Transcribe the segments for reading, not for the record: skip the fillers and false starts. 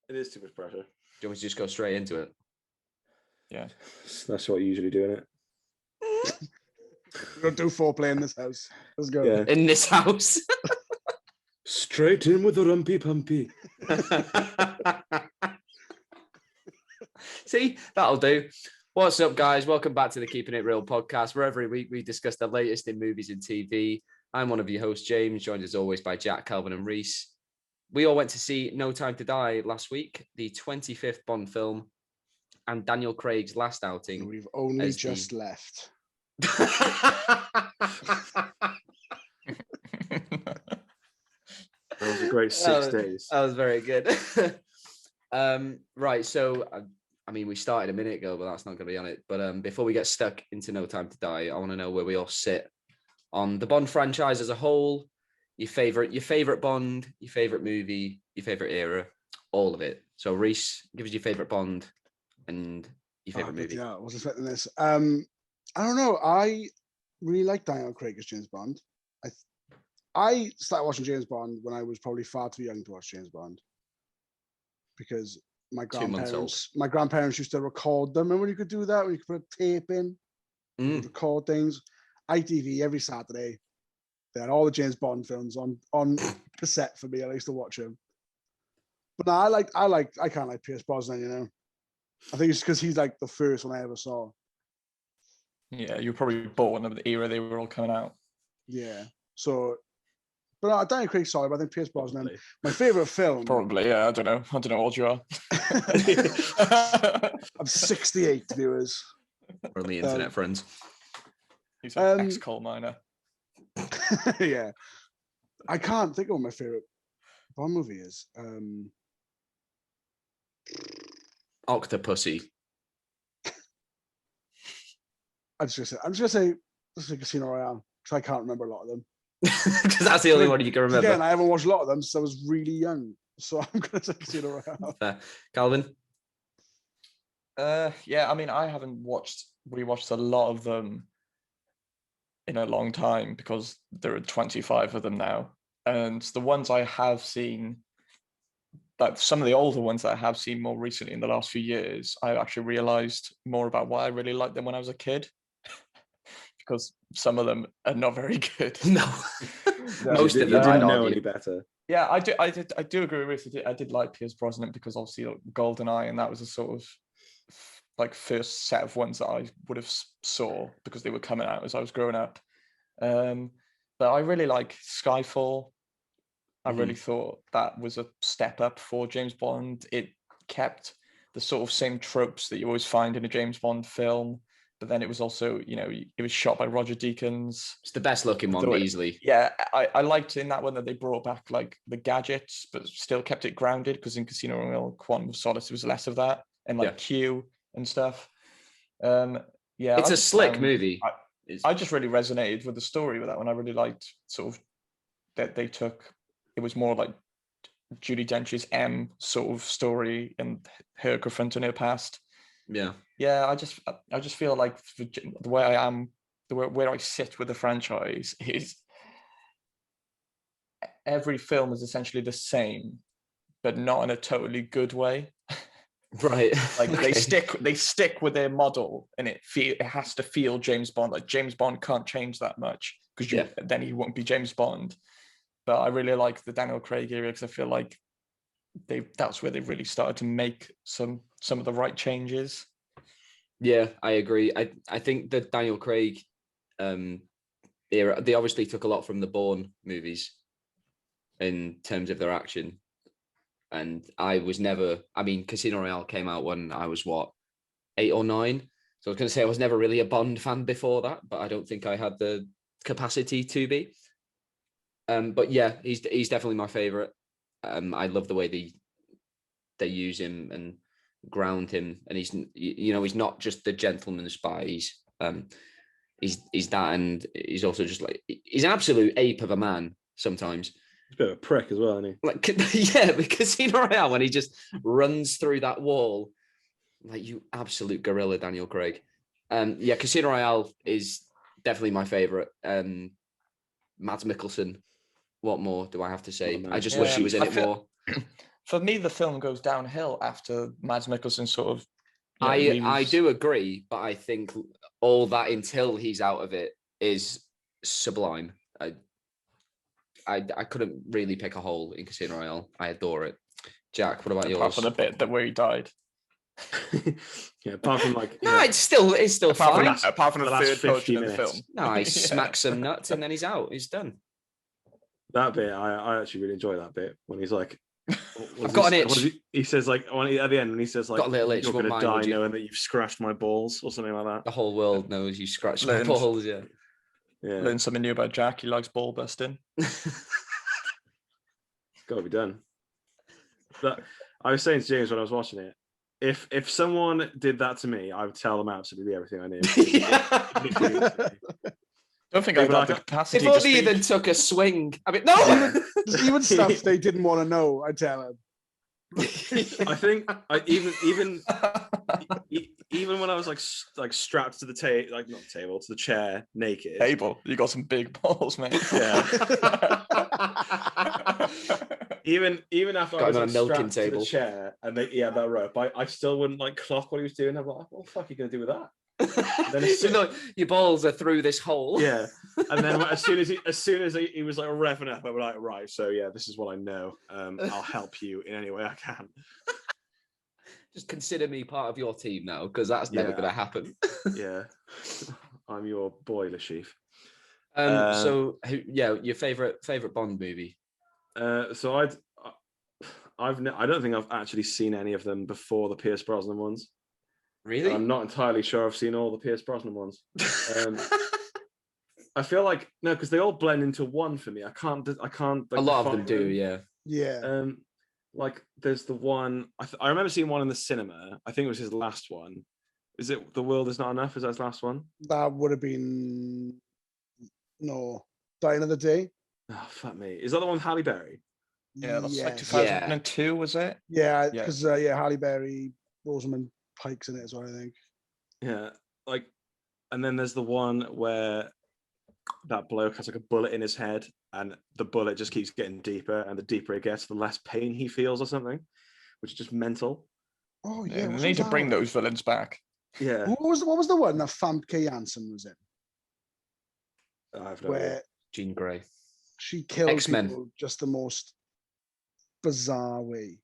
It is too much pressure. Do you want me to just go straight into it? Yeah. That's what you usually do, innit? We're going to do foreplay in this house. Let's go. Yeah. In this house. Straight in with the rumpy pumpy. See, that'll do. What's up, guys? Welcome back to the Keeping It Real podcast, where every week we discuss the latest in movies and TV. I'm one of your hosts, James, joined as always by Jack, Calvin and Reese. We all went to see No Time to Die last week, the 25th Bond film, and Daniel Craig's last outing. We've only just left. That was a great 6 days. That was very good. Right, so I mean, we started a minute ago, but that's not going to be on it. But before we get stuck into No Time to Die, I want to know where we all sit on the Bond franchise as a whole. Your favorite Bond, your favorite movie, your favorite era, all of it. So Reese, give us your favorite Bond and your favorite movie. Yeah, I was expecting this. I don't know. I really like Daniel Craig as James Bond. I started watching James Bond when I was probably far too young to watch James Bond, because my grandparents used to record them. Remember when you could do that? When you could put a tape in, record things. ITV every Saturday. They had all the James Bond films on cassette for me. I used to watch them. But no, I kind of like Pierce Brosnan, you know. I think it's because he's like the first one I ever saw. Yeah, you were probably born in the era they were all coming out. Yeah. So, but Daniel Craig's solid, but I think Pierce Brosnan. Probably. My favorite film. Probably, yeah. I don't know how old you are. I'm 68, viewers. We're only internet friends. He's an ex-coal miner. Yeah. I can't think of what my favorite Bond movie is. Octopussy. I'm just gonna say Casino Royale, because I can't remember a lot of them. Because that's the only one you can remember. Again, I haven't watched a lot of them since I was really young, so I'm gonna say Casino Royale. Fair. Calvin? Yeah, I mean, I haven't rewatched a lot of them in a long time, because there are 25 of them now, and the ones I have seen, like some of the older ones that I have seen more recently in the last few years, I actually realized more about why I really liked them when I was a kid, because some of them are not very good. No, most of them. You didn't know any better. Yeah, I do agree with it. I did like Pierce Brosnan because obviously GoldenEye, and that was a sort of like first set of ones that I would have saw because they were coming out as I was growing up. But I really like Skyfall. I really thought that was a step up for James Bond. It kept the sort of same tropes that you always find in a James Bond film, but then it was also, you know, it was shot by Roger Deakins. It's the best looking one, easily. Yeah, I liked in that one that they brought back like the gadgets, but still kept it grounded, because in Casino Royale, Quantum of Solace, there was less of that, and like Q and stuff. Yeah, it's a slick movie. I just really resonated with the story with that one. I really liked sort of that they took. It was more like Judi Dench's M sort of story and her confronting her past. Yeah. I just feel like the way I am, where I sit with the franchise is every film is essentially the same, but not in a totally good way. Right. Like they stick with their model, and it has to feel James Bond. Like James Bond can't change that much, because then he won't be James Bond. But I really like the Daniel Craig era, because I feel like that's where they really started to make some of the right changes. Yeah, I agree. I think the Daniel Craig era, they obviously took a lot from the Bourne movies in terms of their action. And I was never, I mean, Casino Royale came out when I was 8 or 9. So I was going to say I was never really a Bond fan before that, but I don't think I had the capacity to be. But yeah, he's definitely my favorite. I love the way they use him and ground him, and he's not just the gentleman spy. He's that, and he's also just like, he's an absolute ape of a man sometimes. He's a bit of a prick as well, isn't he? Like, yeah, because Casino Royale, when he just runs through that wall, like, you absolute gorilla, Daniel Craig. Yeah, Casino Royale is definitely my favorite. Mads Mikkelsen. What more do I have to say? I just wish he was in it more. For me, the film goes downhill after Mads Mikkelsen sort of. I leaves. do agree, but I think all that until he's out of it is sublime. I couldn't really pick a hole in Casino Royale. I adore it. Jack, what about Apart yours? from the bit where he died. Yeah, apart from like No, it's still fine. Apart from the last third 50 portion of the minutes. film. No, he Yeah. smacks some nuts and then he's out. He's done. that bit, I actually really enjoy that bit when he's like, I've got an what itch. is he says like at the end when he says like, Got a little itch, you're wouldn't gonna mind, would die you? knowing that you've scratched my balls or something like that. The whole world knows you scratched my Learned. balls. Yeah. Yeah, Learn something new about Jack. He likes ball busting. it's got to be done. But I was saying to James when I was watching it, if someone did that to me, I would tell them absolutely everything I knew. Don't think They I'd were have like, the capacity If to only he speak. then took a swing. I mean, no. Even stuff they didn't want to know, I tell them. I think even when I was like strapped to the table, like not the table, to the chair, naked. Abel, you got some big balls, mate. Yeah. Even after I Got was him on like, a milking strapped to table. the chair and he had that rope, I still wouldn't like clock what he was doing. I'm like, what the fuck are you gonna do with that? Then Even though your balls are through this hole. Yeah. And then as soon as he was like revving up, I was like, right, so yeah, this is what I know. I'll help you in any way I can. Just consider me part of your team now, because that's never Yeah. going to happen. Yeah. I'm your boiler chief. So your favorite Bond movie? So I don't think I've actually seen any of them before the Pierce Brosnan ones. Really? I'm not entirely sure I've seen all the Pierce Brosnan ones. I feel like no, because they all blend into one for me. I can't. Like, a lot of them define do, yeah. Yeah. Like there's the one I remember seeing one in the cinema. I think it was his last one. Is it The World Is Not Enough? Is that his last one? That would have been Die Another Day. Oh fuck me! Is that the one with Halle Berry? Yeah, that's like Yes. 2002, was it? Yeah, Yeah. because Halle Berry, Rosamund Pike's in it as well, I think. Yeah, like, and then there's the one where that bloke has like a bullet in his head, and the bullet just keeps getting deeper, and the deeper it gets, the less pain he feels, or something, which is just mental. Oh Yeah, yeah, we which need one's to that bring one? those villains back. Yeah, What was the one that Famke Janssen was in, I have no idea. where Jean Grey. she killed X-Men. people just the most bizarre way?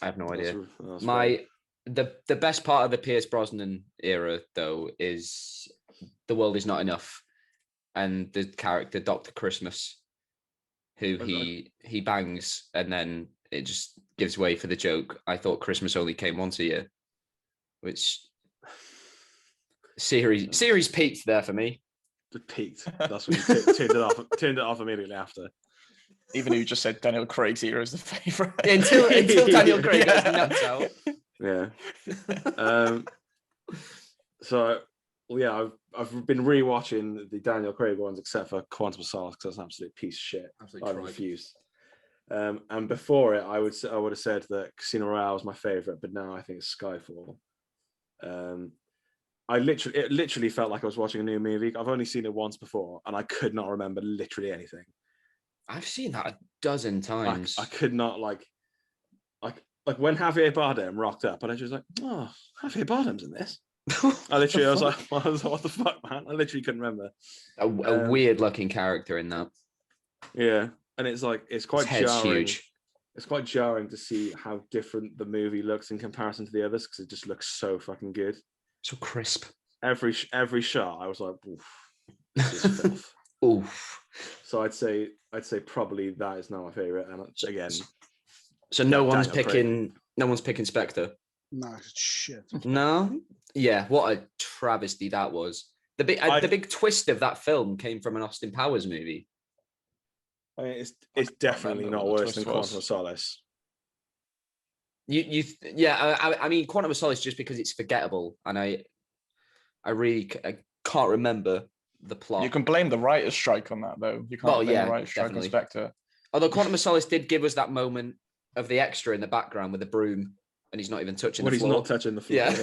I have no That's- idea. that's right. The best part of the Pierce Brosnan era, though, is The World Is Not Enough, and the character Dr. Christmas, who he bangs, and then it just gives way for the joke. I thought Christmas only came once a year, which series peaked there for me. It peaked. That's when you turned it off immediately after. Even you just said Daniel Craig's era is the favorite. Until Daniel Craig goes nuts out. Yeah. So yeah, I've been rewatching the Daniel Craig ones except for Quantum of Solace because that's an absolute piece of shit. I refused. And before it, I would have said that Casino Royale was my favorite, but now I think it's Skyfall. It literally felt like I was watching a new movie. I've only seen it once before, and I could not remember literally anything. I've seen that a dozen times. I could not like when Javier Bardem rocked up, and I was like, oh, Javier Bardem's in this. I was like, what the fuck, man? I literally couldn't remember. A weird looking character in that. Yeah, and it's like it's quite His head's jarring. huge. It's quite jarring to see how different the movie looks in comparison to the others because it just looks so fucking good. So crisp. Every shot, I was like, oof, this is filth. Oof. So I'd say probably that is now my favorite. And again, So no one's Daniel picking Spectre. No, it's shit. No. Yeah. What a travesty that was. The big twist of that film came from an Austin Powers movie. I mean, it's definitely remember not what the worse than twist was. Quantum of Solace. I mean, Quantum of Solace just because it's forgettable, and I can't remember the plot. You can blame the writer's strike on that, though. You can't blame the writer's strike on definitely. Spectre. Although Quantum of Solace did give us that moment of the extra in the background with the broom, and he's not even touching the floor. He's not touching the floor. Yeah.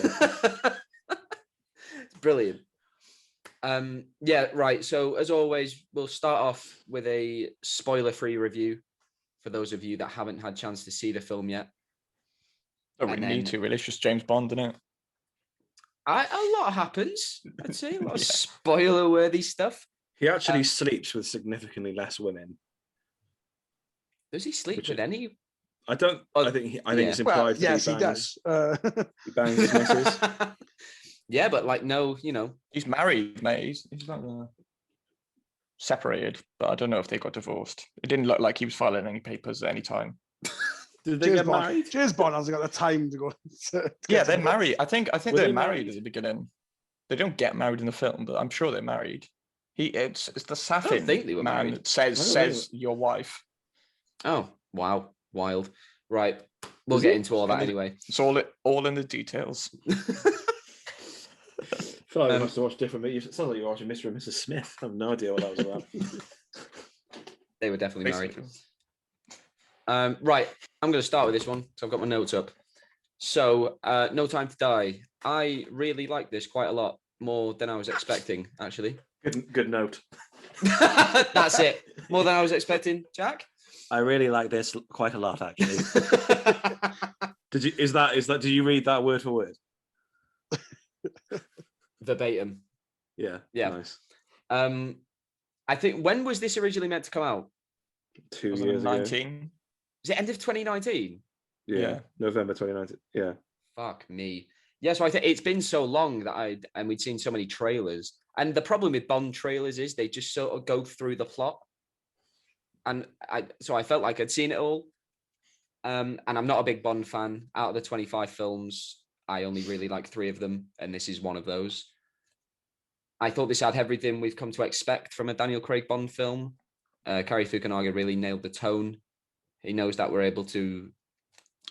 It's brilliant. Right. So as always, we'll start off with a spoiler-free review for those of you that haven't had a chance to see the film yet. Don't really And need then- to, really. It's just James Bond, isn't it? A lot happens, I'd say. A lot of Yeah. spoiler-worthy stuff. He actually sleeps with significantly less women. Does he sleep Which with any? I don't. Oh, I think yeah. it's implied Well, that yes, he he bangs. does. He bangs his missus. Yeah, but like no, He's married, mate. He's not separated, but I don't know if they got divorced. It didn't look like he was filing any papers at any time. Did they James get Bond, married? James Bond hasn't got the time to go. To Yeah, get they're to- married. I think Were they're they married married? at the beginning. They don't get married in the film, but I'm sure they're married. It's the Safin think they were man married. that says I don't says your wife. Oh, wow. Wild. Right. We'll Is get it? into all that And it- anyway. It's all in the details. I feel like we Um, must have watched different. It sounds like you're watching Mr. and Mrs. Smith. I have no idea what that was about. They were definitely married. Basically. Right. I'm going to start with this one because I've got my notes up. So, No Time to Die. I really like this quite a lot, more than I was expecting, actually. Good note. That's it. More than I was expecting. Jack? I really like this quite a lot, actually. Did you? Is that? Did you read that word for word? Verbatim. Yeah. Yeah. Nice. I think, when was this originally meant to come out? 2 Was it years ago. 19? Was it end of 2019? Yeah. November 2019. Yeah. Fuck me. Yeah, so I think it's been so long that and we'd seen so many trailers. And the problem with Bond trailers is they just sort of go through the plot. And so I felt like I'd seen it all. And I'm not a big Bond fan. Out of the 25 films, I only really like 3 of them, and this is one of those. I thought this had everything we've come to expect from a Daniel Craig Bond film. Cary Fukunaga really nailed the tone. He knows that we're able to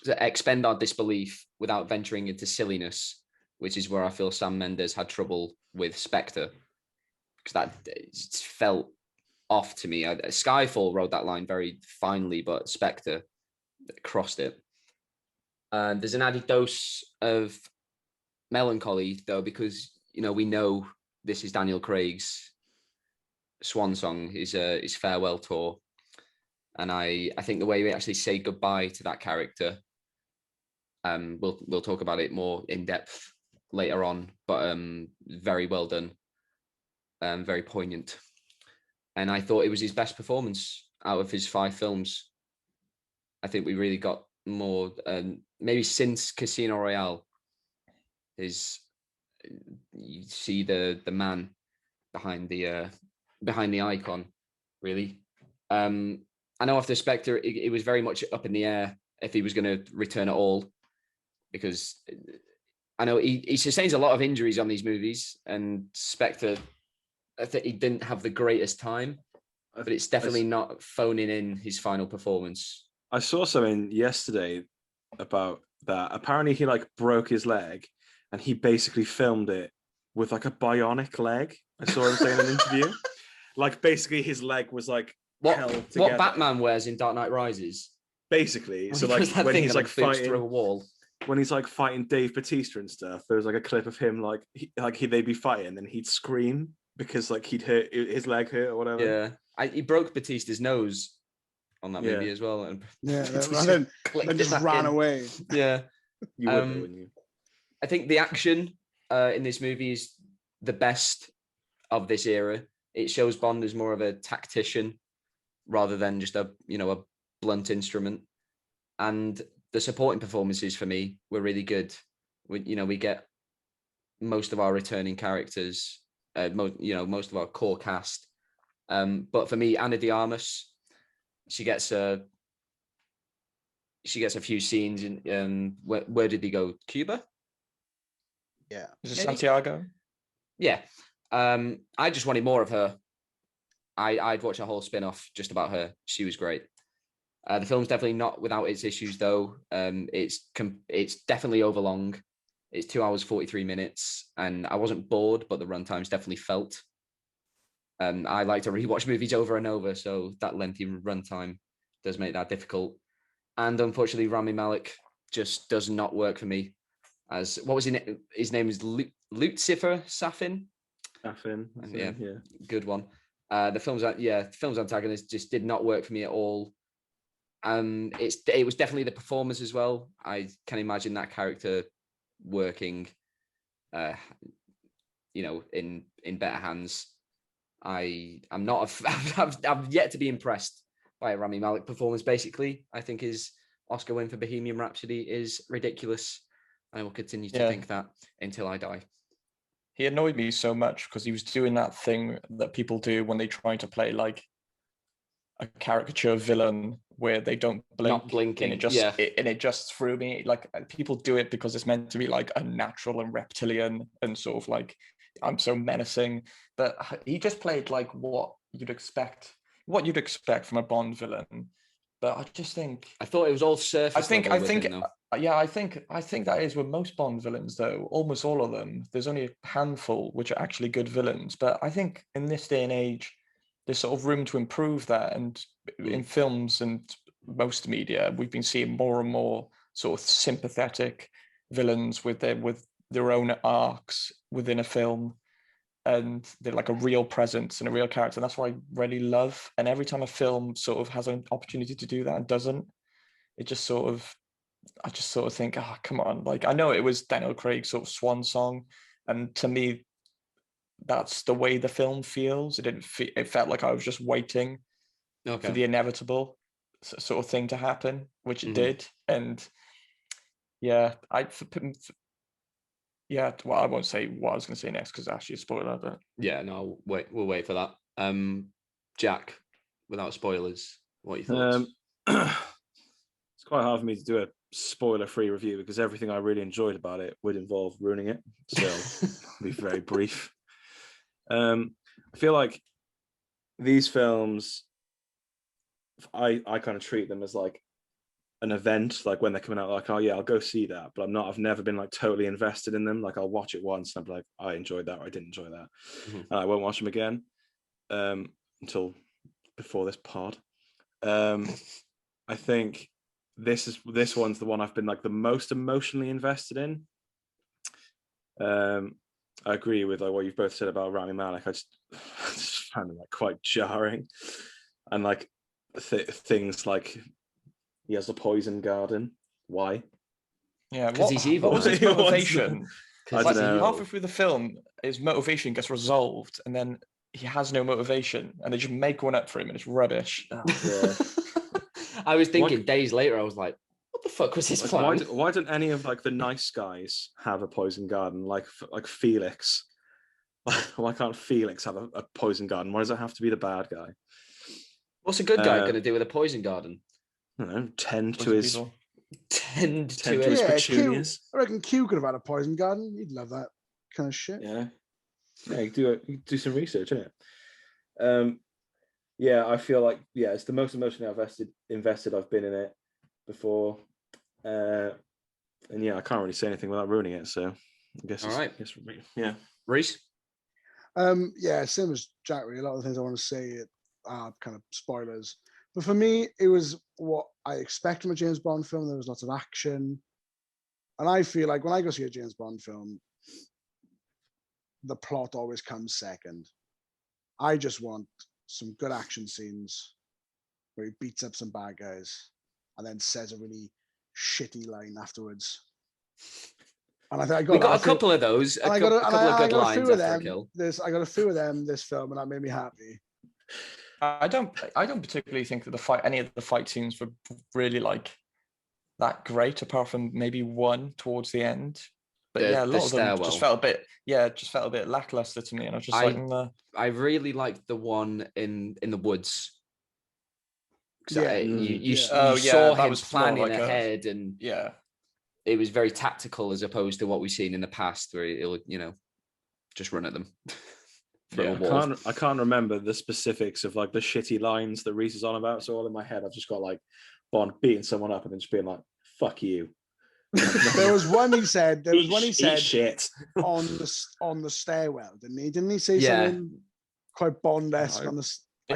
expend our disbelief without venturing into silliness, which is where I feel Sam Mendes had trouble with Spectre, because that felt off to me. Skyfall wrote that line very finely, but Spectre crossed it. There's an added dose of melancholy, though, because we know this is Daniel Craig's swan song, his farewell tour, and I think the way we actually say goodbye to that character, we'll talk about it more in depth later on, but very well done, very poignant, and I thought it was his best performance out of his 5 films. I think we really got more, maybe since Casino Royale, you see the man behind the icon, really. I know after Spectre, it was very much up in the air if he was going to return at all, because I know he sustains a lot of injuries on these movies, and Spectre, I think he didn't have the greatest time, but it's definitely not phoning in his final performance. I saw something yesterday about that. Apparently, he broke his leg, and he basically filmed it with a bionic leg. I saw him say in an interview, basically his leg was held together. What Batman wears in Dark Knight Rises. Basically, When so he does that when thing he's and then boots fighting through a wall. when he's fighting Dave Bautista and stuff, there's a clip of him they'd be fighting and he'd scream because he'd hurt his leg hurt or whatever. Yeah, he broke Batista's nose on that movie as well, and Yeah, Batista then clicked just it back ran in. away. Yeah, You would, though, wouldn't you? I think the action in this movie is the best of this era. It shows Bond as more of a tactician rather than just a blunt instrument. And the supporting performances for me were really good. We get most of our returning characters, most of our core cast. But for me, Ana de Armas, she gets a few scenes in where did he go? Cuba? Yeah. Is it Maybe? Santiago? Yeah. I just wanted more of her. I'd watch a whole spin-off just about her. She was great. The film's definitely not without its issues, though. It's definitely overlong. It's 2 hours 43 minutes, and I wasn't bored, but the runtime's definitely felt. I like to rewatch movies over and over, so that lengthy runtime does make that difficult. And unfortunately, Rami Malek just does not work for me. As what was his name is Lucifer Safin. Safin, Yeah, yeah. good one. The film's antagonist just did not work for me at all. it was definitely the performance as well. I can imagine that character working, in better hands. I'm not I'm yet to be impressed by a Rami Malek performance. Basically, I think his Oscar win for Bohemian Rhapsody is ridiculous. I will continue to think that until I die. He annoyed me so much because he was doing that thing that people do when they try to play like a caricature villain where they don't blink. Not blinking, and it just threw me. Like, people do it because it's meant to be like unnatural and reptilian and sort of like, I'm so menacing. But he just played like what you'd expect from a Bond villain. But I just think I thought it was all surface. I think that is with most Bond villains, though. Almost all of them. There's only a handful which are actually good villains. But I think in this day and age, there's sort of room to improve that. And in films and most media, we've been seeing more and more sort of sympathetic villains with their own arcs within a film. And they're like a real presence and a real character. And that's what I really love. And every time a film sort of has an opportunity to do that and doesn't, I just sort of think, oh, come on. Like, I know it was Daniel Craig's sort of swan song. And to me, that's the way the film feels. It felt like I was just waiting for the inevitable sort of thing to happen, which it did. And yeah, well, I won't say what I was going to say next because actually a spoiler. But yeah, no, we'll wait for that. Jack, without spoilers, what are your thoughts? It's quite hard for me to do a spoiler-free review because everything I really enjoyed about it would involve ruining it. So I'll be very brief. I feel like these films, I kind of treat them as like an event, like when they're coming out, like, oh yeah, I'll go see that, but I've never been like totally invested in them. Like, I'll watch it once and I'll be like, I enjoyed that or I didn't enjoy that. And I won't watch them again until before this pod. I think this one's the one I've been like the most emotionally invested in. I agree with like what you've both said about Rami Malek. I just found him like quite jarring, and like things like he has a poison garden. Why? Yeah, because he's evil. What was his motivation? I don't know. Halfway through the film, his motivation gets resolved, and then he has no motivation, and they just make one up for him, and it's rubbish. Yeah. I was thinking days later, I was like, what the fuck was his plan? Why don't any of like the nice guys have a poison garden, like Felix? Why can't Felix have a poison garden? Why does it have to be the bad guy? What's a good guy going to do with a poison garden? I don't know, tend to his petunias. I reckon Q could have had a poison garden. You'd love that kind of shit. Yeah, you do some research, innit? Yeah, I feel like it's the most emotionally invested I've been in it before, and yeah, I can't really say anything without ruining it. So I guess all right. Yeah, Reese. Yeah, same as Jack. Really, a lot of the things I want to say are kind of spoilers. But for me, it was what I expect from a James Bond film. There was lots of action. And I feel like when I go see a James Bond film, the plot always comes second. I just want some good action scenes where he beats up some bad guys and then says a really shitty line afterwards. And I think I got a couple of those. A couple of good lines after a kill. I got a few of them this film, and that made me happy. I don't particularly think that any of the fight scenes were really like that great, apart from maybe one towards the end. But a lot of them just felt a bit lackluster to me, and I was just I really liked the one in the woods. You saw him planning ahead, and it was very tactical as opposed to what we've seen in the past, where he'll just run at them. I can't remember the specifics of like the shitty lines that Reese is on about. So all in my head, I've just got like Bond beating someone up and then just being like, "Fuck you." There was one he said. Shit on the stairwell, didn't he? Didn't he say something quite Bond-esque on the? He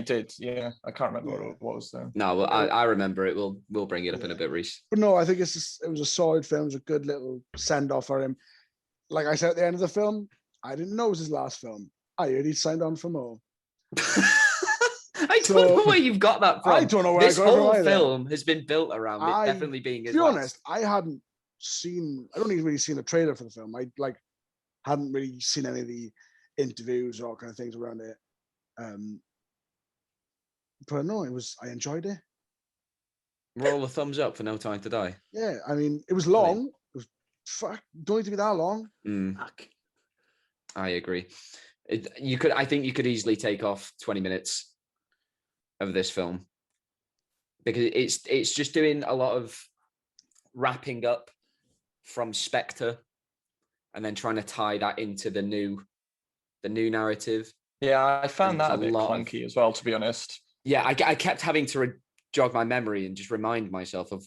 did. Yeah, I can't remember what it was though. No, well, I remember it. We'll bring it up in a bit, Reese. But no, I think it was a solid film. It was a good little send off for him. Like I said at the end of the film, I didn't know it was his last film. I heard he signed on for more. I don't know where you've got that from. I don't know where this I got it from whole either. film has been built around it definitely being his To be last. honest, I don't even really seen the trailer for the film. I hadn't really seen any of the interviews or kind of things around it. But no, I enjoyed it. Roll a thumbs up for No Time to Die. Yeah, I mean, it was long. It was don't need to be that long. I agree. I think you could easily take off 20 minutes of this film because it's just doing a lot of wrapping up from Spectre and then trying to tie that into the new narrative. Yeah, I found And that a bit clunky as well, to be honest. Yeah, I kept having to jog my memory and just remind myself of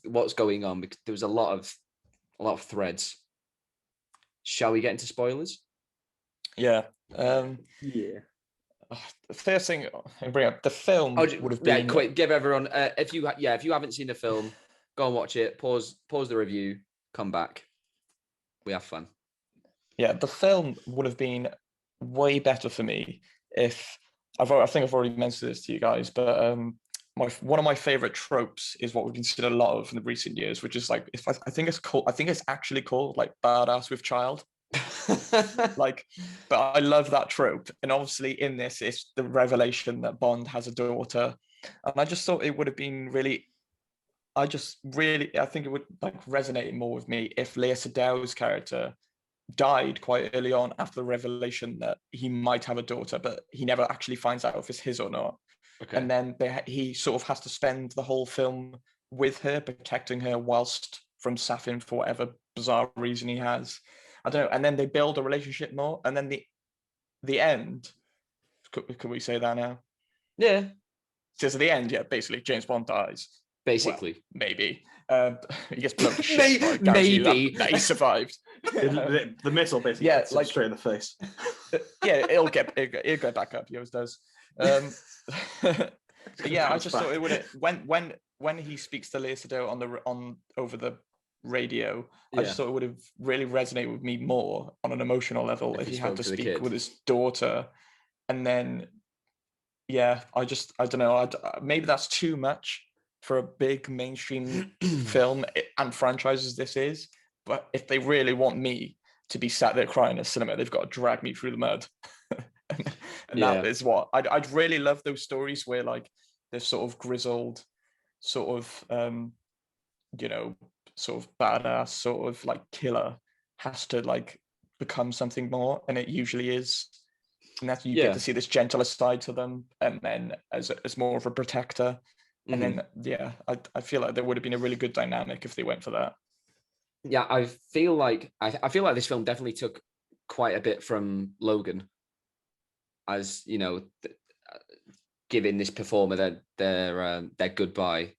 what's going on because there was a lot of threads. Shall we get into spoilers? Yeah. Yeah. The first thing I bring up, the film would have been. Quick, give everyone if you haven't seen the film, go and watch it. Pause the review. Come back. We have fun. Yeah, the film would have been way better for me if I think I've already mentioned this to you guys, but one of my favorite tropes is what we've been seeing a lot of in the recent years, which is like I think it's actually called like badass with child. But I love that trope, and obviously in this it's the revelation that Bond has a daughter, and I just thought it would have been I think it would like resonate more with me if Lea Seydoux' character died quite early on after the revelation that he might have a daughter, but he never actually finds out if it's his or not. Okay. And then he sort of has to spend the whole film with her, protecting her whilst from Safin for whatever bizarre reason he has. I don't know. And then they build a relationship more. And then the end, could we say that now? Yeah. So the end, yeah, basically James Bond dies. Basically. Well, maybe. He gets blown to shit. Maybe. That he survived. The missile basically hits him straight in the face. Yeah, it'll get back up. He always does. Yeah, I just thought it would when he speaks to Lea Seydoux over the radio, I just thought it would have really resonated with me more on an emotional level if he had to speak with his daughter. And then, yeah, I don't know. Maybe that's too much for a big mainstream film and franchise as this is. But if they really want me to be sat there crying in a cinema, they've got to drag me through the mud. And that is what I'd really love, those stories where like this sort of grizzled, sort of sort of badass, sort of like killer has to like become something more, and it usually is. And that you get to see this gentler side to them, and then as more of a protector. And then I feel like there would have been a really good dynamic if they went for that. Yeah, I feel like this film definitely took quite a bit from Logan, as you know, giving this performer their goodbye.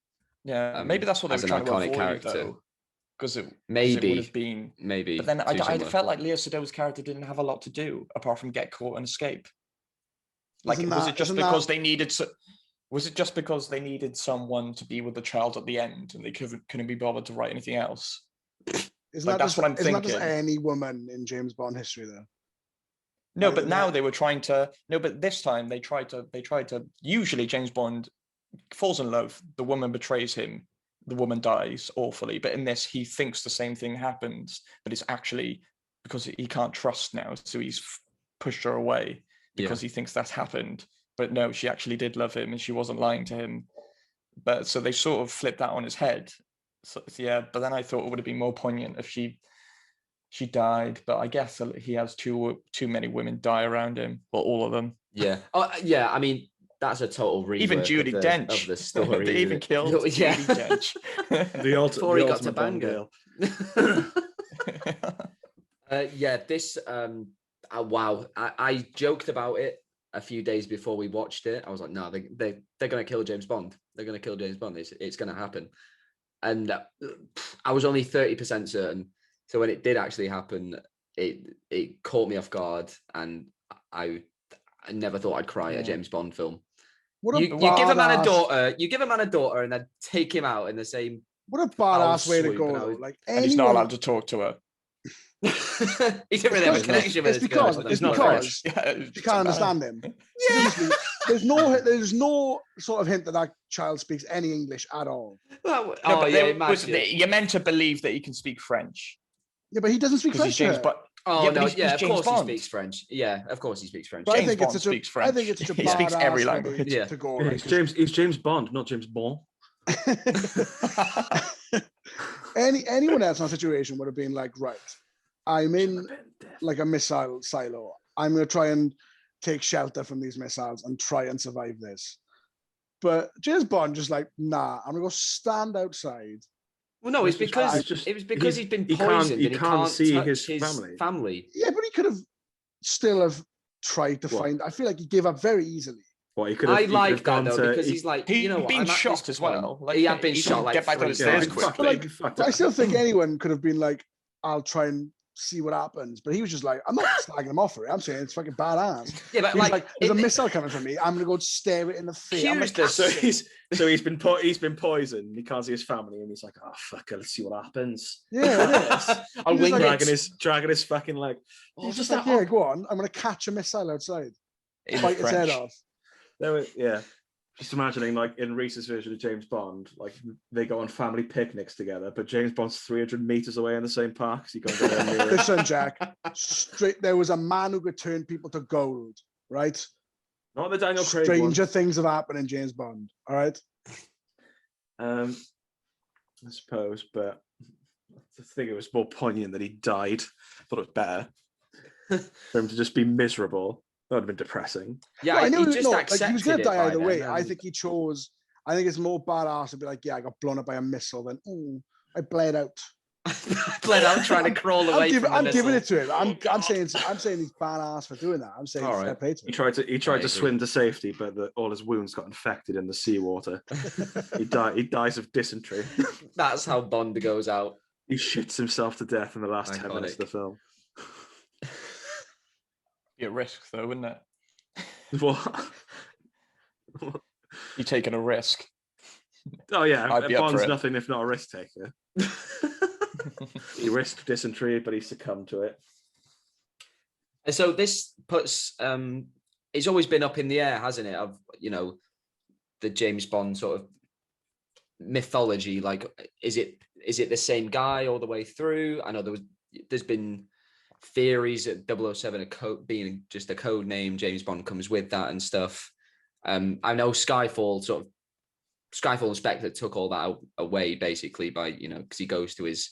Yeah, maybe that's what they were trying to avoid, character. Because it would have been maybe. But then I felt like Lea Seydoux' character didn't have a lot to do apart from get caught and escape. Like, was it just because they needed someone to be with the child at the end, and they couldn't be bothered to write anything else? That's what I'm thinking. Isn't that just any woman in James Bond history, though? No, but now they were trying to. No, but this time they tried to. Usually, James Bond falls in love. The woman betrays him. The woman dies awfully. But in this, he thinks the same thing happens, but it's actually because he can't trust now, so he's pushed her away because he thinks that's happened. But no, she actually did love him, and she wasn't lying to him. But so they sort of flipped that on his head. So yeah, but then I thought it would have been more poignant if she died. But I guess he has too many women die around him, or all of them. Yeah. Oh, yeah. I mean, that's a total rework. Even Judi Dench of the story. They even killed Judi Dench. Before he got to Bangor. This. Wow. I joked about it a few days before we watched it. I was like, no, they're going to kill James Bond. They're going to kill James Bond. It's going to happen. And I was only 30% certain. So when it did actually happen, it caught me off guard, and I never thought I'd cry at a James Bond film. You give a man a daughter, and then take him out in the same. What a badass way to go! Like, and he's not allowed to talk to her. He didn't really have a connection with it's this girl. because but it's that's not because French. she can't understand him. She doesn't speak- there's no sort of hint that that child speaks any English at all. Well, No, oh but yeah, there was- imagine. you're meant to believe that he can speak French Yeah, but he doesn't speak because he's French. James Bond. Oh Yeah, but no, he's yeah, of James course Bond. he speaks French. Yeah, of course he speaks French. But I James think Bond it's such speaks a, I think French. it's such a He speaks badass every for me language. Yeah. to go. Yeah, Like, he's James Bond, not James Bond. anyone else in that situation would have been like, right, I'm in like a missile silo. I'm going to try and take shelter from these missiles and try and survive this. But James Bond just like, nah, I'm going to go stand outside. Well, no, it's because just- it was because he's been he can't- poisoned he and he can't can't see touch his his family. Yeah, but he could have still have tried to What? find. I feel like he gave up very easily. What he could have. I he could like have that gone though to- because he- he's like, He'd you know, what, been I'm at shot this as well. point- Like, he had been he shot didn't like get back on the 3 stairs times. quick. But like, he fucked but I up. still think anyone could have been like, I'll try and see what happens. But he was just like, I'm not slagging him off for it. I'm saying it's fucking badass. Yeah, but He was like, there's a in- missile coming from me. I'm gonna go stare it in the face. I'm Here's like, the- So he's been poisoned. He can't see his family, and he's like, "Oh fuck it, let's see what happens." yeah, it is. I'll He's wing like- it. Dragging his fucking leg. Oh, He's just just like, that. yeah, go on. I'm gonna catch a missile outside, In bite its head French. off. Yeah. Just imagining, like in Reese's version of James Bond, like they go on family picnics together, but James Bond's 300 meters away in the same park. So he can't go anywhere near it. Listen, Jack. There was a man who could turn people to gold, right? Not the Daniel Craig Stranger one. things have happened in James Bond. All right. I suppose, but I think it was more poignant that he died. I thought it was better for him to just be miserable. That would have been depressing. Yeah, Well, I knew he just like, he was accepted gonna it die by either way. then, I and- think he chose. I think it's more badass to be like, yeah, I got blown up by a missile than, oh, I bled out. bled out trying to crawl away from the I'm giving it missile. to him. I'm saying he's badass for doing that. I'm saying All fair right. play to He him. tried to I agree. swim to safety, but all his wounds got infected in the seawater. He dies of dysentery. That's how Bond goes out. He shits himself to death in the last 10 minutes of the film. Be a risk, though, wouldn't it? What? You're taking a risk. Oh yeah, I'd be up for Bond's it. nothing if not a risk taker. He risked dysentery, but he succumbed to it. And so this puts it's always been up in the air, hasn't it? Of the James Bond sort of mythology. Like, is it the same guy all the way through? I know there's been theories that 007 being just a code name, James Bond comes with that and stuff. I know Skyfall and Spectre took all that away basically by because he goes to his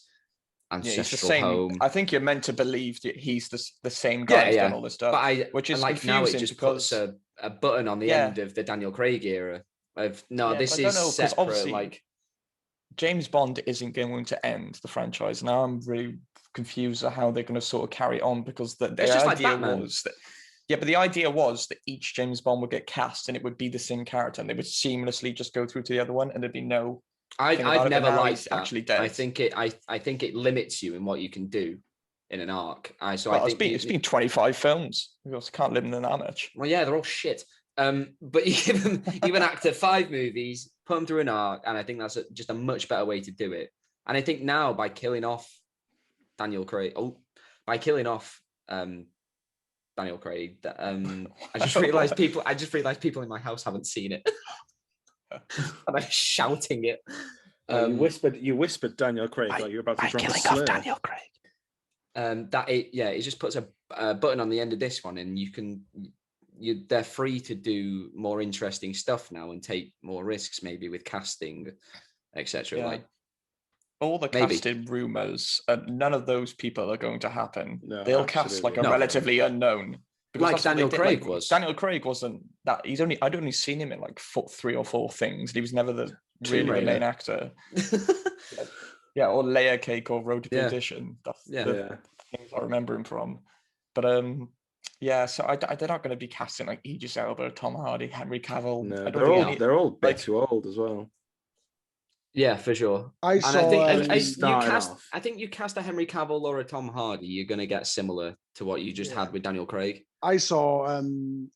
Yeah, he's ancestral the same. home. I think you're meant to believe that he's the same guy who's done all this stuff. But which is like now it confusing just because- puts a button on the Yeah. end of the Daniel Craig era of no, Yeah, this but I don't is know, 'cause separate. obviously- Like James Bond isn't going to end the franchise. Now I'm really confused at how they're going to sort of carry on because the It's just like idea Batman. was that but the idea was that each James Bond would get cast and it would be the same character and they would seamlessly just go through to the other one and there'd be no thing about I've it, but never now liked he's that. actually dead. I think it limits you in what you can do in an arc. I Well, think it's been 25 films. You also can't live in that much. well, yeah, they're all shit. But you give an actor 5 movies, put them through an arc, and I think that's just a much better way to do it. And I think now by killing off Daniel Craig, Daniel Craig, I just realised people in my house haven't seen it, and I'm shouting it. You whispered Daniel Craig like you're about to drop a slur. Craig. It just puts a button on the end of this one, and they're free to do more interesting stuff now and take more risks, maybe with casting, etc. Yeah. Like All the Maybe. casted rumors, none of those people are going to happen. No, They'll cast like a absolutely. No. relatively unknown. Because Like that's what they Daniel did, Craig was. Daniel Craig wasn't that. I'd only seen him in like 3 or 4 things. He was never the Tomb really the main Raider. actor. Yeah, or Layer Cake or Road to Yeah. Perdition. That's Yeah. the Yeah. things I remember him from. But yeah, so they're not going to be casting like Idris Elba, Tom Hardy, Henry Cavill. No, I don't they're think all any- they're all a bit like- too old as well. Yeah, for sure. I And saw. I think Starting off. I think you cast a Henry Cavill or a Tom Hardy, you're going to get similar to what you just Yeah. had with Daniel Craig. I saw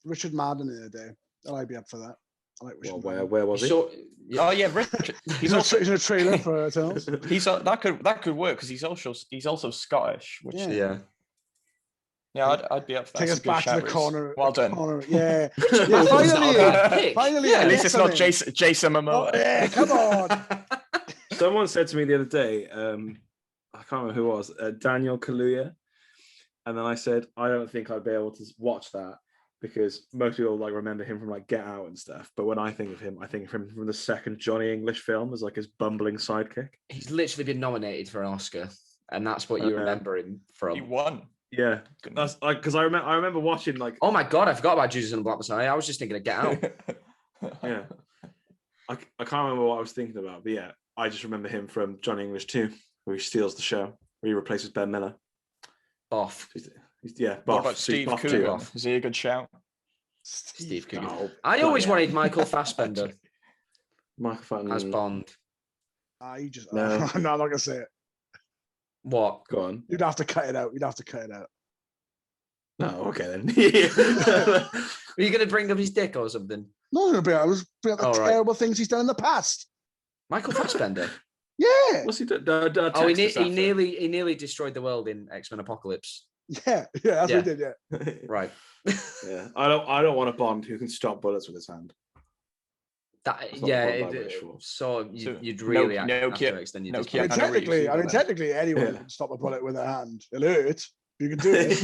Richard Madden the other day, and I'd be up for that. I like Well, Wishing where was he? So, Oh yeah, Richard. He's in a trailer for Eternals. That could work because he's also Scottish, which Yeah. I'd be up for that. Take That's us a good back to the shout, Reece. corner. Well done. Corner. Yeah. Richard Yeah, Wilson's not a bad finally. pick. Finally, Yeah. At least it's not something. Jason Momoa. Oh, yeah, come on. Someone said to me the other day, I can't remember who it was, Daniel Kaluuya, and then I said I don't think I'd be able to watch that because most people like remember him from like Get Out and stuff. But when I think of him from the second Johnny English film as like his bumbling sidekick. He's literally been nominated for an Oscar, and that's what you remember him from. He won. Yeah, that's like because I remember watching like. Oh my god, I forgot about Judas and the Black Messiah. I was just thinking of Get Out. Yeah, I can't remember what I was thinking about, but yeah, I just remember him from Johnny English 2, where he steals the show, where he replaces Ben Miller. Boff. Yeah, What Boff. about Steve Boff Coogan? too. Is he a good shout? Steve Coogan. Oh, I always yeah. wanted Michael Fassbender Michael Fassbender as Bond. No. I'm not gonna say it. What? Go on. You'd have to cut it out. No, okay then. Are you going to bring up his dick or something? No, I was bring up the terrible things he's done in the past. Michael Fassbender. Yeah. What's he done? He nearly destroyed the world in X-Men Apocalypse. Yeah, that's what he did. Yeah. Right. Yeah, I don't want a Bond who can stop bullets with his hand. You'd really have to extend your discount. Technically, anyone can stop a bullet with a hand. It'll hurt. You can do it.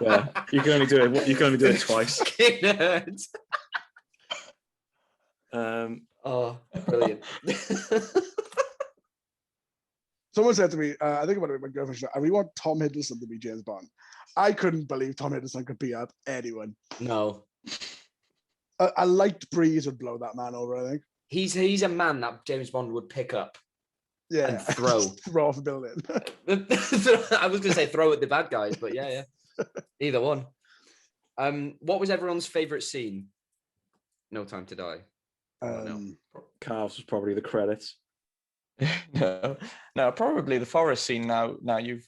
Yeah. You can only do it. You can only do it twice. Oh, brilliant. Someone said to me, I think about it with my girlfriend, I really want Tom Hiddleston to be James Bond. I couldn't believe Tom Hiddleston could beat up anyone. No. A light breeze would blow that man over, I think. He's a man that James Bond would pick up. Yeah. And throw. Throw off a building. I was going to say throw at the bad guys, but yeah. Either one. What was everyone's favourite scene? No Time to Die. Carl's was probably the credits. No, probably the forest scene. Now we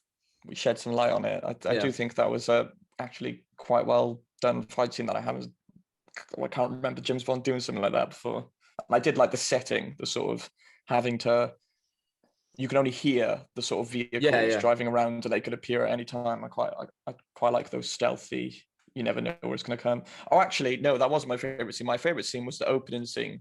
shed some light on it. I do think that was actually quite well done fight scene that I can't remember James Bond doing something like that before. And I did like the setting, the sort of having to. You can only hear the sort of vehicles driving around, and they could appear at any time. I quite like those stealthy. You never know where it's going to come. Oh, actually, no, that wasn't my favorite scene. My favorite scene was the opening scene.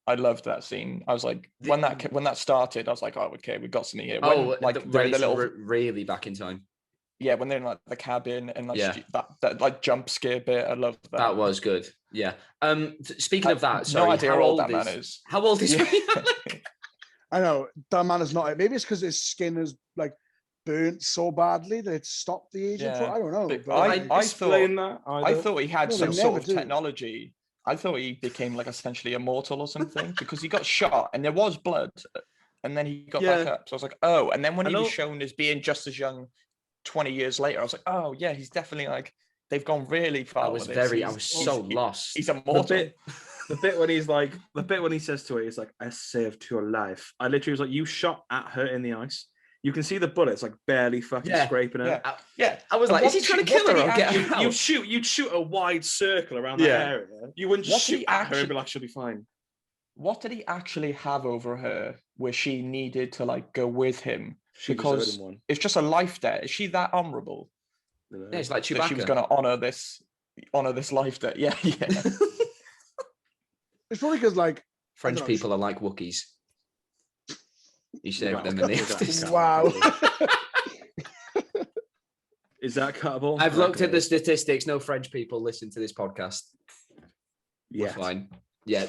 I loved that scene. I was like, when that started, I was like, oh, okay, we've got something here. Really back in time. Yeah, when they're in like the cabin and like that like jump scare bit, I loved that. That was good. Yeah. Speaking of that, sorry, no idea how old that man is. How old is he? I know that man is not. Maybe it's because his skin is like burnt so badly that it stopped the aging. Yeah. I don't know. But I thought he had some they sort of never do. technology. I thought he became like essentially immortal or something because he got shot and there was blood, and then he got back up. So I was like, oh. And then when he was shown as being just as young 20 years later, I was like, oh yeah, he's definitely like they've gone really far. I was so lost. He's immortal. The bit when he says to her, he's like, I saved your life. I literally was like, you shot at her in the ice. You can see the bullets like barely fucking scraping her. Yeah. I was like, is he trying to kill her or get her out? You'd shoot a wide circle around that area. You wouldn't just shoot at her and be like, she'll be fine. What did he actually have over her where she needed to like go with him? Because it's just a life debt. Is she that honorable? Yeah, it's like Chewbacca. That she was going to honor this life debt. Yeah. It's probably because like French people are like Wookiees. You saved them in the Wow. Is that cuttable? I've looked at the statistics. No French people listen to this podcast. Yeah, fine. Yeah,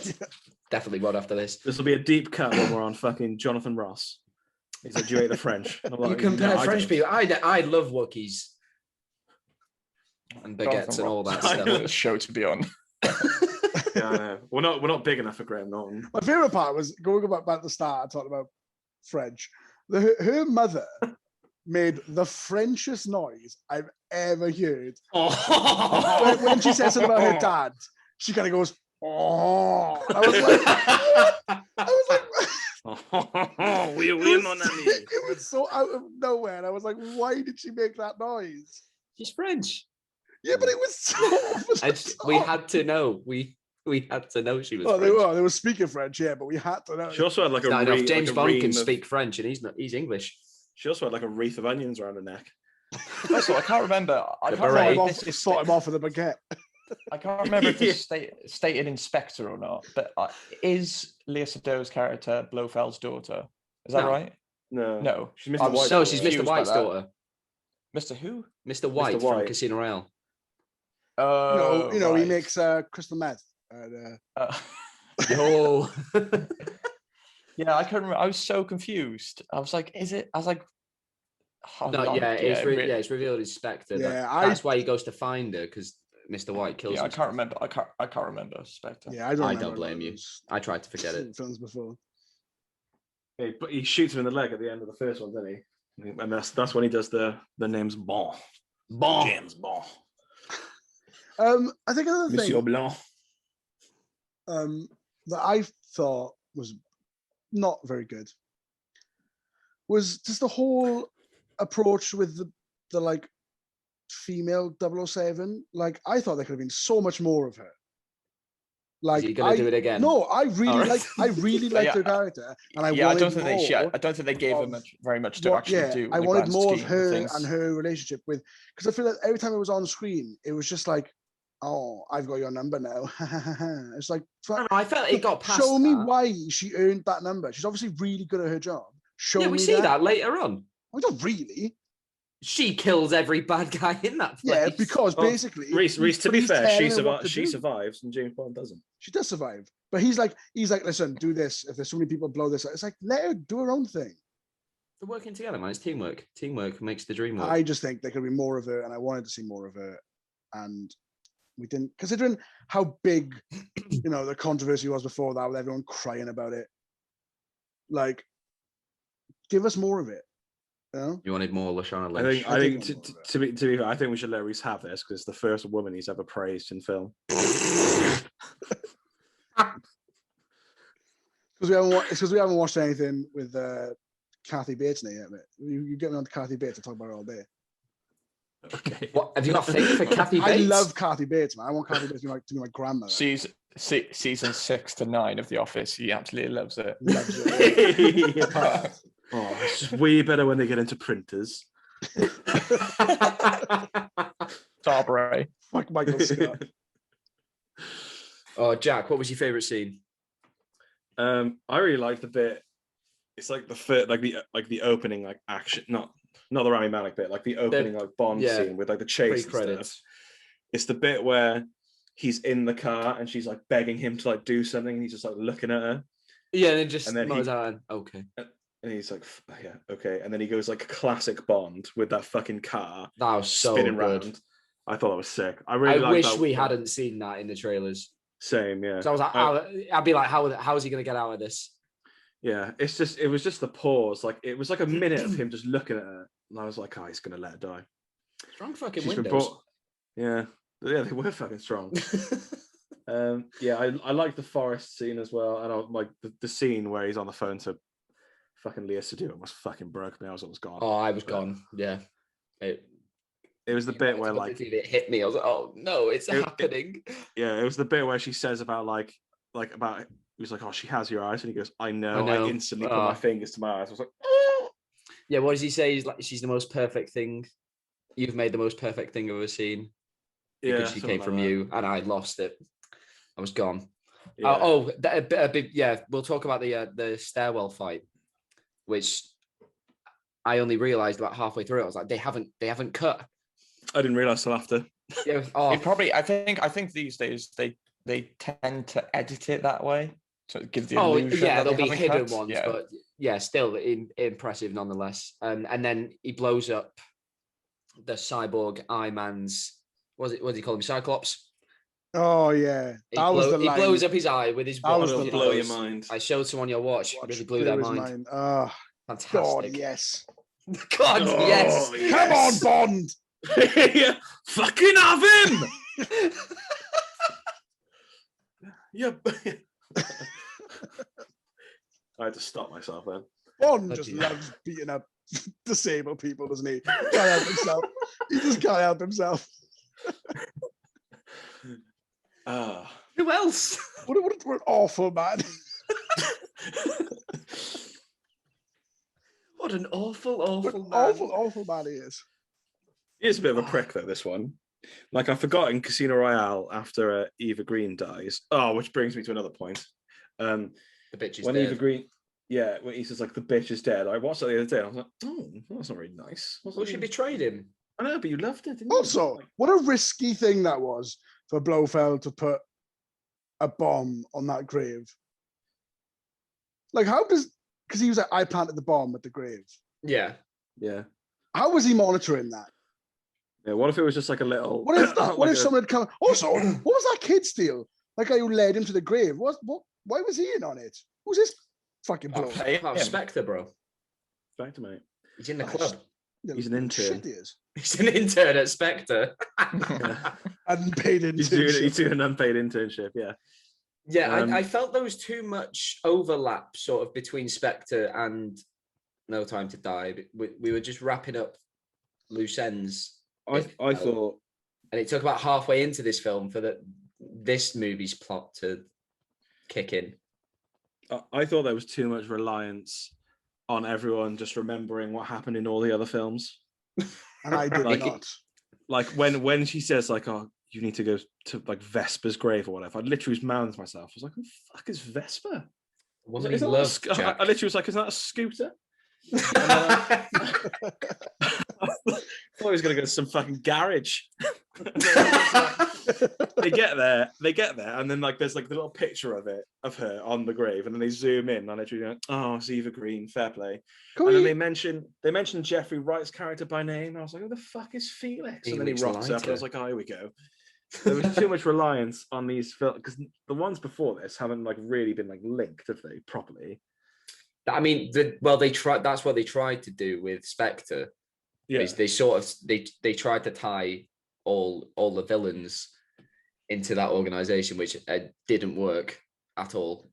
definitely won't after this. This will be a deep cut when we're on fucking Jonathan Ross. He said, "Do you hate the French?" You compare French people. I love Wookiees and baguettes and all that stuff. The show to be on. Yeah, I know. We're not big enough for Graham Norton. My favorite part was going back at the start and talking about French. Her mother made the Frenchest noise I've ever heard. Oh. When she says something about her dad, she kind of goes, "Oh!" I was like, we win on that. It was so out of nowhere. And I was like, why did she make that noise? She's French. Yeah, but it was so We had to know. We had to know she was. Oh, French. they were speaking French, yeah, but we had to know. She also had like Not enough. like James a Bond ream can of- speak French, and he's not. He's English. She also had like a wreath of onions around her neck. Also, I can't remember. I The can't beret. remember if this is Sort him off with a baguette. I can't remember if this stated in Spectre or not, but is Lea Seydoux' character Blofeld's daughter? Is that No. right? No, No. she's Mr. I'm White. so No, she's Mr. confused by White's that. daughter. Mr. Who? Mr. White from White. Casino Royale. Oh, He right. makes crystal meth. Yo. Yeah, I couldn't remember. I was so confused. I was like, is it? I was like, oh, No, God, yeah, it's really- it's revealed as Spectre. Yeah, That's why he goes to find her because Mr. White kills Yeah, him. I can't remember. I can't remember Spectre. Yeah, I don't. I remember don't blame you. those I tried to forget it. films before. Yeah, but he shoots him in the leg at the end of the first one, doesn't he? And that's when he does the name's Bon. James Bon. I think another Monsieur thing Blanc. that I thought was not very good was just the whole approach with the like female 007. Like I thought there could have been so much more of her. Like Is he gonna do it again? No, I really Alright. liked Yeah, her character, and I I wanted don't think more. I don't think they gave her of very much to what- actually yeah, do. in I the wanted grand more of scheme her things. and her relationship with, because I feel like every time it was on screen, it was just like, oh, I've got your number now. It's like, I don't know, I felt it got past. show me that. why she earned that number. She's obviously really good at her job. Show Yeah, me we see that later on. We don't really. She kills every bad guy in that place. Yeah, because Well, basically, Reese, to but be he's fair, telling her what to she do. survives and James Bond doesn't. She does survive, but he's like, listen, do this. If there's so many people blow this, it's like let her do her own thing. They're working together, man. It's teamwork. Teamwork makes the dream work. I just think there could be more of her, and I wanted to see more of her, and we didn't. Considering how big, the controversy was before that, with everyone crying about it. Like, give us more of it. You wanted more Lashana I Lynch. think, I I did think want more of to be fair, I think we should let Reese have this because it's the first woman he's ever praised in film. Because we haven't watched anything with Kathy Bates in it yet, mate. You get me on to Kathy Bates, I talk about her all day. Okay. What have you got a thing for Kathy Bates? I love Kathy Bates, man. I want Kathy Bates to be my grandmother. Season 6 to 9 of The Office. He absolutely loves it. Loves it. Yeah. Oh, it's way better when they get into printers. Starbury. Fuck Michael Scott. Oh, Jack, what was your favourite scene? I really like the bit. It's like the opening like action, not the Rami Malek bit, like the opening like Bond scene with like the chase and Pre-credits. stuff. It's the bit where he's in the car and she's like begging him to like do something. And he's just like looking at her, Yeah, and then just And then nods out and, okay. and he's like, "Yeah, okay." And then he goes like classic Bond with that fucking car That was so spinning good. round. I thought that was sick. I I liked wish that. we hadn't seen that in the trailers. Same, yeah. So I was like, I'd be like, how is he going to get out of this? Yeah, it was just the pause. Like it was like a minute of him just looking at her, and I was like, "Oh, he's gonna let her die." Strong fucking She's been windows. brought. Yeah, they were fucking strong. Yeah, I like the forest scene as well, and I like the scene where he's on the phone to fucking Lea Seydoux almost fucking broke me. I was almost gone. Oh, I was gone. Yeah. It was the bit where like it hit me. I was like, oh no, it's happening. it was the bit where she says about like about he was like, "Oh, she has your eyes," and he goes, I know. I instantly put my fingers to my eyes. I was like, "Oh." Yeah, what does he say? He's like, she's the most perfect thing. You've made the most perfect thing I've ever seen. Because she came from you, and I lost it. I was gone. Yeah. A big we'll talk about the stairwell fight, which I only realized about halfway through. I was like, they haven't cut. I didn't realize till after. Yeah, It probably. I think these days they tend to edit it that way to give the illusion. yeah, that there'll they be haven't hidden cut. ones, Yeah. but yeah, still impressive nonetheless. And then he blows up the cyborg Eye Man's. What do you call him? Cyclops. Oh yeah, He line. blows up his eye with his That was watch. the blow He your goes, mind. I showed someone your watch. It really blew their mind. Oh Fantastic. God, yes. God, Oh, yes. Come on, yes. Bond. Yeah, fucking have him. Yeah. I had to stop myself then. Bond just Bloody hell. loves beating up disabled people, doesn't he? Can't help himself. He just can't help himself. Who else? What an awful man. What an awful What man. an awful man he is. He is a bit of a prick though, this one. Like, I forgot in Casino Royale after Eva Green dies. Oh, which brings me to another point. The bitch is when dead. Eva Green, when he says like the bitch is dead. I watched it the other day and I was like, oh, that's not very nice. Well, she betrayed him. I know, but you loved it, didn't Also, you? what a risky thing that was for Blofeld to put a bomb on that grave. Like, because he was like, I planted the bomb at the grave. Yeah. Yeah. How was he monitoring that? Yeah. What if it was just like a little? What if someone had come? Also, what was that kid steal? That guy who led him to the grave. What? Why was he in on it? Who's this fucking bloke? Spectre, bro. Spectre, mate. He's in the club. He's an intern. Shit, he is. He's an intern at Spectre. Unpaid internship. He's doing an unpaid internship. Yeah. Yeah, I felt there was too much overlap sort of between Spectre and No Time to Die. We were just wrapping up loose ends. I thought, and it took about halfway into this film for this movie's plot to kick in. I thought there was too much reliance on everyone just remembering what happened in all the other films. And I did not. Like when she says like, "Oh, you need to go to like Vesper's grave or whatever," I literally mouthed to myself. I was like, "Who the fuck is Vesper?" Wasn't he loved, Jack? I literally was like, "Is that a scooter?" I thought he was going to go to some fucking garage. They get there, and then like there's like the little picture of her on the grave, and then they zoom in, and I literally go, "Oh, it's Eva Green, fair play." Then they mention Jeffrey Wright's character by name. I was like, "Who the fuck is Felix?" And then he rocks up, and I was like, "Oh, here we go." There was too much reliance on these films because the ones before this haven't like really been like linked, have they, properly? I mean, they tried. That's what they tried to do with Spectre. Yeah, they sort of they tried to tie all the villains into that organization, which didn't work at all.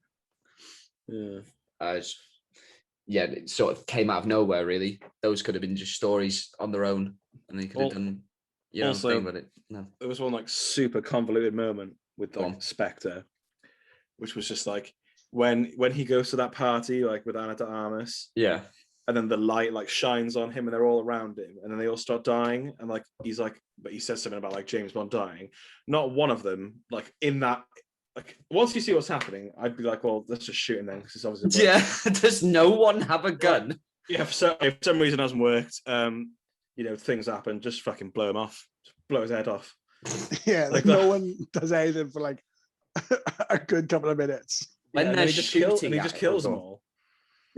Yeah, it sort of came out of nowhere. Really, those could have been just stories on their own, and they could have done. Also, thing with it. No, there was one like super convoluted moment with like Spectre, which was just like when he goes to that party like with Ana de Armas. Yeah. And then the light like shines on him and they're all around him and then they all start dying. And like, he's like, but he says something about like James Bond dying. Not one of them, like in that, like once you see what's happening, I'd be like, well, let's just shoot him then. Because it's obviously. Yeah. Does no one have a gun? Yeah. If for some reason it hasn't worked, things happen, just fucking blow him off. Just blow his head off. Yeah. Like no one does anything for like a good couple of minutes. When they're shooting, he just kills them all.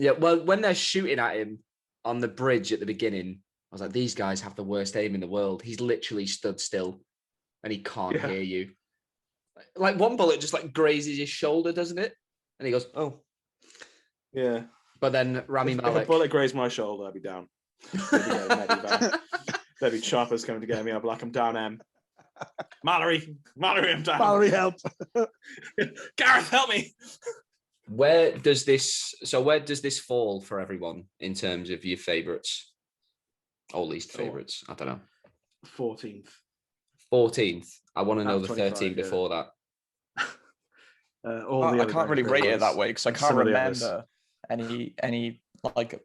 Yeah, well, when they're shooting at him on the bridge at the beginning, I was like, these guys have the worst aim in the world. He's literally stood still and he can't hear you. Like one bullet just like grazes his shoulder, doesn't it? And he goes, oh. Yeah. But then Rami Malek. If a bullet grazed my shoulder, I'd be down. There'd be choppers coming to get me. I'd be like, I'm down, M. Mallory, I'm down. Mallory, help. Gareth, help me. Where does this fall for everyone in terms of your favourites or least favourites? I don't know. 14th. I want to know the 13 before that. I can't really rate it that way because I can't remember any like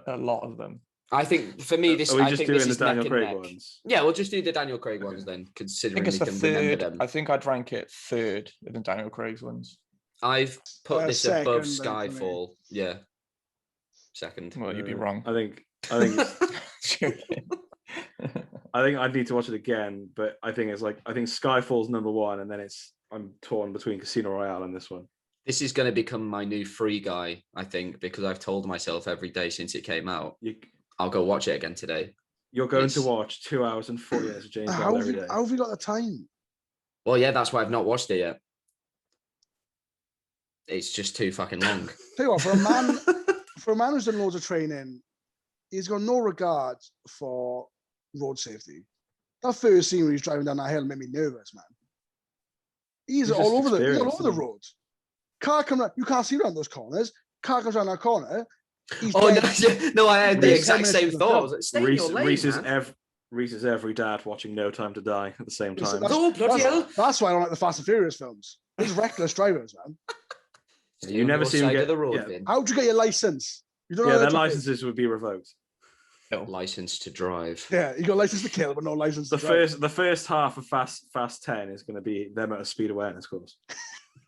a lot of them. I think for me, this. I think this is the Daniel Craig ones. Yeah, we'll just do the Daniel Craig ones then, considering I think it's we can remember them. I think I'd rank it third in the Daniel Craig's ones. I've put this above Skyfall. Yeah, second. Well, you'd be wrong. I think I think I'd need to watch it again, but I think Skyfall's number one, and then I'm torn between Casino Royale and this one. This is going to become my new free guy, I think, because I've told myself every day since it came out, I'll go watch it again today. You're going to watch 2 hours and 40 minutes of James Bond every day. How have you got the time? Well, yeah, that's why I've not watched it yet. It's just too fucking long. Tell you what, for a man who's done loads of training, he's got no regard for road safety. That first scene when he's driving down that hill made me nervous, man. He's all over the road. Car comes around, you can't see around those corners. Car comes around that corner. No, I had the exact same thought. Stay in your lane, Reese man. Reese is every dad watching No Time to Die at the same time. That's why I don't like the Fast and Furious films. There's reckless drivers, man. You never see them get the road. Yeah. How'd you get your license? You don't know Their licenses would be revoked. No. License to drive. Yeah, you got license to kill, but no license to drive. The first half of Fast 10 is going to be them at a speed awareness course.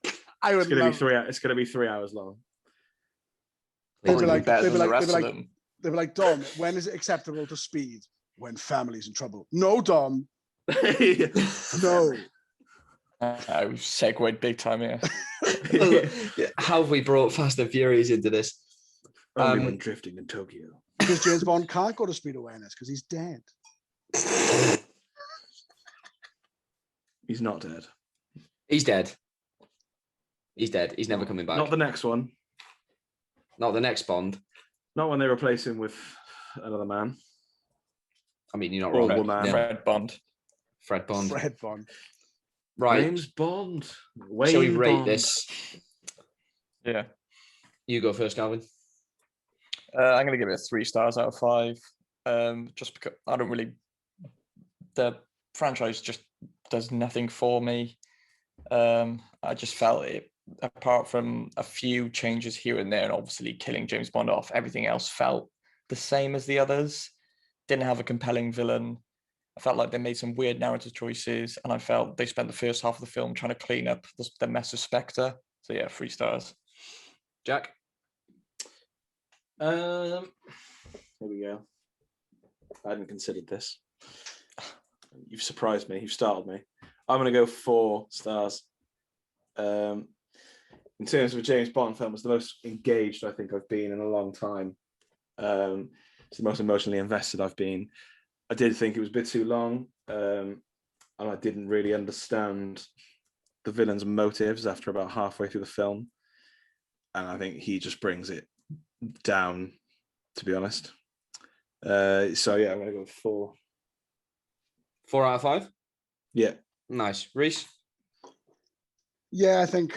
It's going to be 3 hours long. They'd be like, Dom, when is it acceptable to speed? When family's in trouble. No, Dom. No. We've segued big time here. How have we brought Fast and Furious into this? Only when drifting in Tokyo. Because James Bond can't go to speed awareness because he's dead. He's not dead. He's dead. He's dead. He's never coming back. Not the next one. Not the next Bond. Not when they replace him with another man. I mean, you're not wrong. Woman. Fred Bond. Fred Bond. Right. James Bond. Shall we rate this? Yeah. You go first, Calvin. I'm going to give it 3 stars out of 5. Just because I don't really... The franchise just does nothing for me. I just felt it, apart from a few changes here and there, and obviously killing James Bond off, everything else felt the same as the others. Didn't have a compelling villain. I felt like they made some weird narrative choices, and I felt they spent the first half of the film trying to clean up the mess of Spectre. So yeah, 3 stars. Jack? Here we go. I hadn't considered this. You've surprised me. You've startled me. I'm going to go 4 stars. In terms of a James Bond film, it's the most engaged I think I've been in a long time. It's the most emotionally invested I've been. I did think it was a bit too long, and I didn't really understand the villain's motives after about halfway through the film. And I think he just brings it down, to be honest. So yeah, I'm going to go with 4. 4 out of 5? Yeah. Nice. Reese? Yeah, I think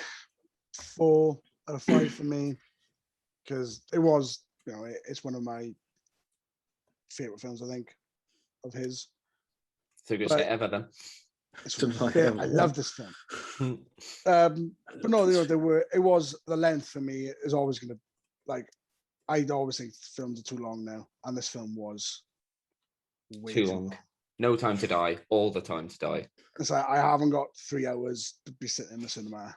4 out of 5 for me, because it was, it's one of my favorite films, I think, of his. So good to say ever then. I love this film. But no, it was the length for me is always going to, I always think films are too long now, and this film was way too long. No Time to Die, all the time to die. It's like I haven't got 3 hours to be sitting in the cinema.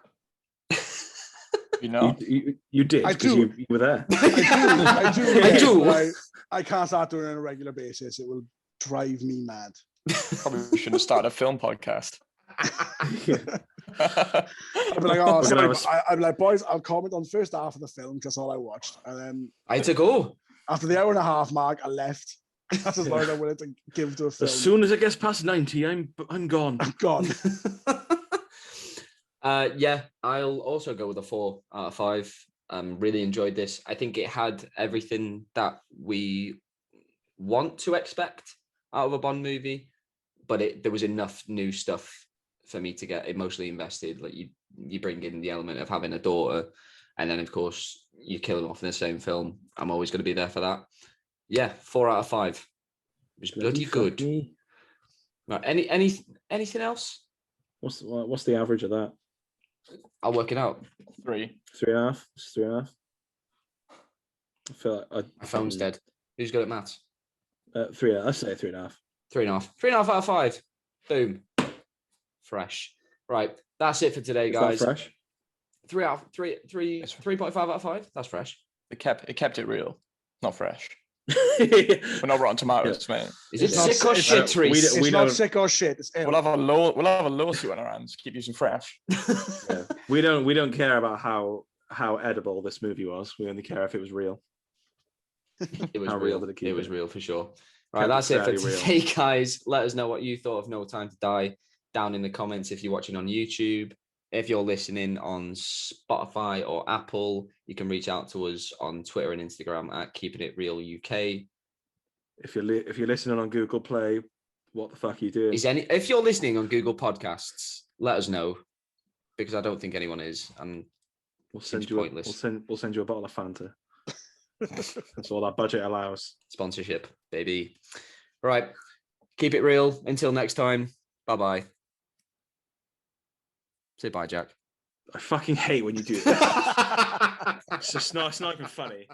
You did. I do. You were there. I do. I do. I can't start doing it on a regular basis. It will drive me mad. Probably shouldn't start a film podcast. I'd be like, I'd be like, boys, I'll comment on the first half of the film because that's all I watched. And then I had to go. After the hour and a half mark, I left. That's as long as I wanted to give to a film. As soon as it gets past 90, I'm gone. I'm gone. Yeah, I'll also go with a 4 out of 5. Really enjoyed this. I think it had everything that we want to expect out of a Bond movie, but there was enough new stuff for me to get emotionally invested. Like you bring in the element of having a daughter, and then of course you kill him off in the same film. I'm always going to be there for that. Yeah, 4 out of 5. It was bloody good. Right, anything else? What's the average of that? I'll work it out. 3. 3.5. It's 3.5. I feel like my phone's dead. Who's good at maths? 3. I'd say 3.5. 3.5. 3.5 out of 5. Boom. Fresh. Right. That's it for today, guys. Fresh. 3.5 out of 5. That's fresh. It kept it real, not fresh. We're not Rotten Tomatoes, mate. Is it sick or shit, Reese? It's not sick or shit. We'll have a lawsuit on our hands. Keep using fresh. Yeah. We don't care about how edible this movie was. We only care if it was real. It was real. It was real for sure. Right, that's it for today, guys. Let us know what you thought of No Time to Die down in the comments if you're watching on YouTube. If you're listening on Spotify or Apple, you can reach out to us on Twitter and Instagram at Keeping It Real UK. If you're listening on Google Play, what the fuck are you doing? If you're listening on Google Podcasts, let us know, because I don't think anyone is, and we'll send you a bottle of Fanta. That's all our budget allows. Sponsorship, baby. Right. Keep it real. Until next time. Bye-bye. Say bye, Jack. I fucking hate when you do this. It's just not even funny.